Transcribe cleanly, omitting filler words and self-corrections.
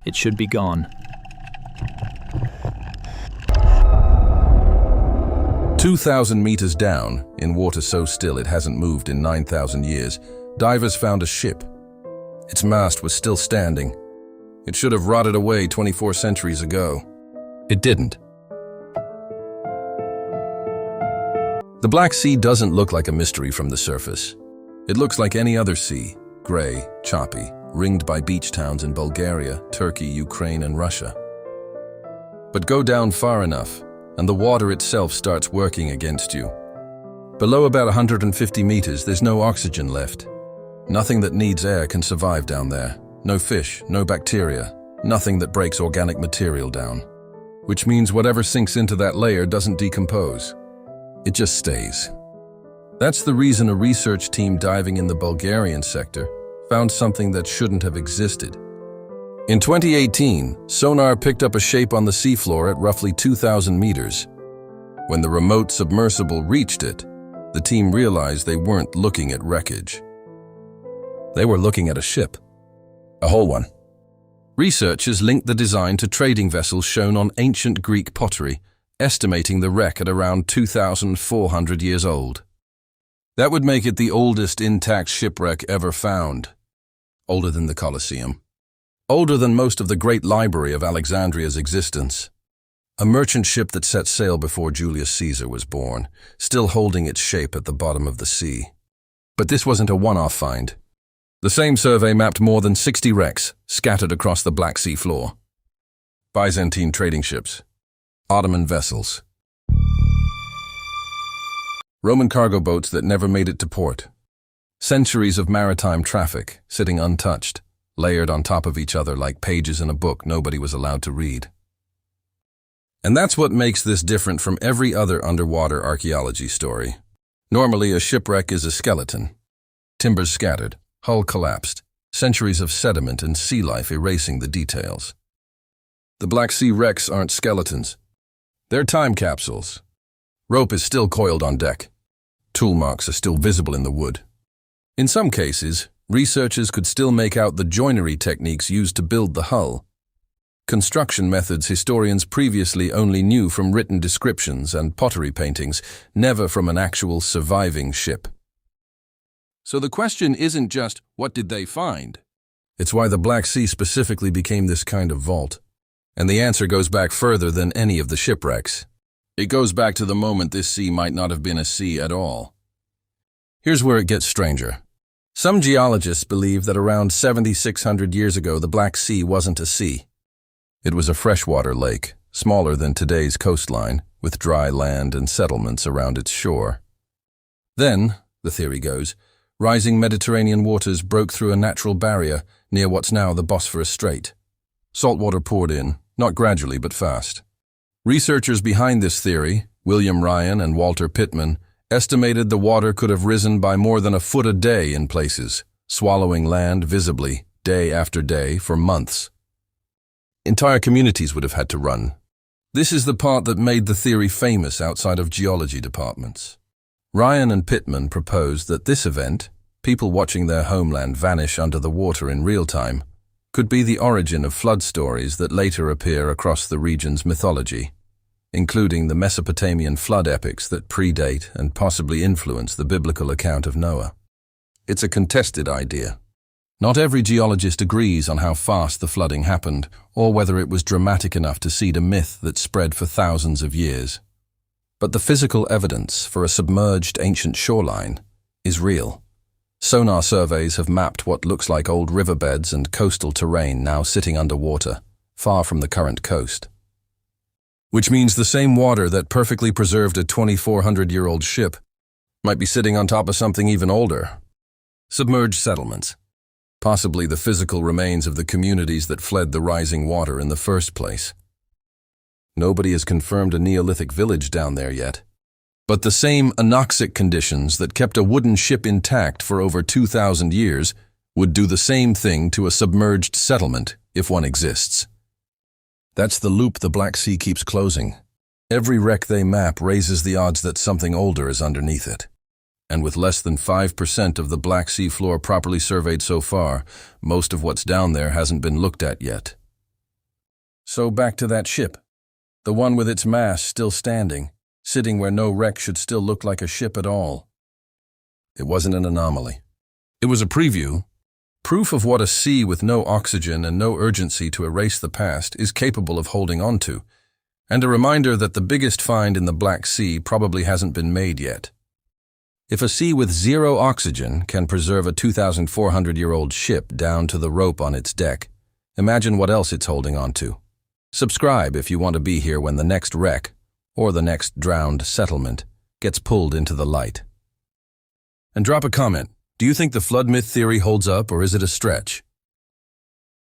It should be gone. 2,000 meters down, in water so still it hasn't moved in 9,000 years, divers found a ship. Its mast was still standing. It should have rotted away 24 centuries ago. It didn't. The Black Sea doesn't look like a mystery from the surface. It looks like any other sea, gray, choppy, ringed by beach towns in Bulgaria, Turkey, Ukraine, and Russia. But go down far enough, and the water itself starts working against you. Below about 150 meters, there's no oxygen left. Nothing that needs air can survive down there. No fish, no bacteria, nothing that breaks organic material down. Which means whatever sinks into that layer doesn't decompose. It just stays. That's the reason a research team diving in the Bulgarian sector found something that shouldn't have existed. In 2018, sonar picked up a shape on the seafloor at roughly 2,000 meters. When the remote submersible reached it, the team realized they weren't looking at wreckage. They were looking at a ship. A whole one. Researchers linked the design to trading vessels shown on ancient Greek pottery, estimating the wreck at around 2,400 years old. That would make it the oldest intact shipwreck ever found. Older than the Colosseum. Older than most of the great library of Alexandria's existence. A merchant ship that set sail before Julius Caesar was born, still holding its shape at the bottom of the sea. But this wasn't a one-off find. The same survey mapped more than 60 wrecks scattered across the Black Sea floor. Byzantine trading ships. Ottoman vessels. Roman cargo boats that never made it to port. Centuries of maritime traffic, sitting untouched, layered on top of each other like pages in a book nobody was allowed to read. And that's what makes this different from every other underwater archaeology story. Normally, a shipwreck is a skeleton. Timbers scattered, hull collapsed, centuries of sediment and sea life erasing the details. The Black Sea wrecks aren't skeletons. They're time capsules. Rope is still coiled on deck. Tool marks are still visible in the wood. In some cases, researchers could still make out the joinery techniques used to build the hull. Construction methods historians previously only knew from written descriptions and pottery paintings, never from an actual surviving ship. So the question isn't just, what did they find? It's why the Black Sea specifically became this kind of vault. And the answer goes back further than any of the shipwrecks. It goes back to the moment this sea might not have been a sea at all. Here's where it gets stranger. Some geologists believe that around 7,600 years ago the Black Sea wasn't a sea. It was a freshwater lake, smaller than today's coastline, with dry land and settlements around its shore. Then, the theory goes, rising Mediterranean waters broke through a natural barrier near what's now the Bosphorus Strait. Salt water poured in, not gradually but fast. Researchers behind this theory, William Ryan and Walter Pittman, estimated the water could have risen by more than a foot a day in places, swallowing land visibly, day after day, for months. Entire communities would have had to run. This is the part that made the theory famous outside of geology departments. Ryan and Pittman proposed that this event, people watching their homeland vanish under the water in real time, could be the origin of flood stories that later appear across the region's mythology, including the Mesopotamian flood epics that predate and possibly influence the biblical account of Noah. It's a contested idea. Not every geologist agrees on how fast the flooding happened, or whether it was dramatic enough to seed a myth that spread for thousands of years. But the physical evidence for a submerged ancient shoreline is real. Sonar surveys have mapped what looks like old riverbeds and coastal terrain now sitting underwater, far from the current coast. Which means the same water that perfectly preserved a 2,400-year-old ship might be sitting on top of something even older. Submerged settlements. Possibly the physical remains of the communities that fled the rising water in the first place. Nobody has confirmed a Neolithic village down there yet. But the same anoxic conditions that kept a wooden ship intact for over 2,000 years would do the same thing to a submerged settlement, if one exists. That's the loop the Black Sea keeps closing. Every wreck they map raises the odds that something older is underneath it. And with less than 5% of the Black Sea floor properly surveyed so far, most of what's down there hasn't been looked at yet. So back to that ship. The one with its mast still standing, sitting where no wreck should still look like a ship at all. It wasn't an anomaly. It was a preview. Proof of what a sea with no oxygen and no urgency to erase the past is capable of holding on to, and a reminder that the biggest find in the Black Sea probably hasn't been made yet. If a sea with zero oxygen can preserve a 2,400-year-old ship down to the rope on its deck, imagine what else it's holding on to. Subscribe if you want to be here when the next wreck, or the next drowned settlement, gets pulled into the light. And drop a comment. Do you think the flood myth theory holds up, or is it a stretch?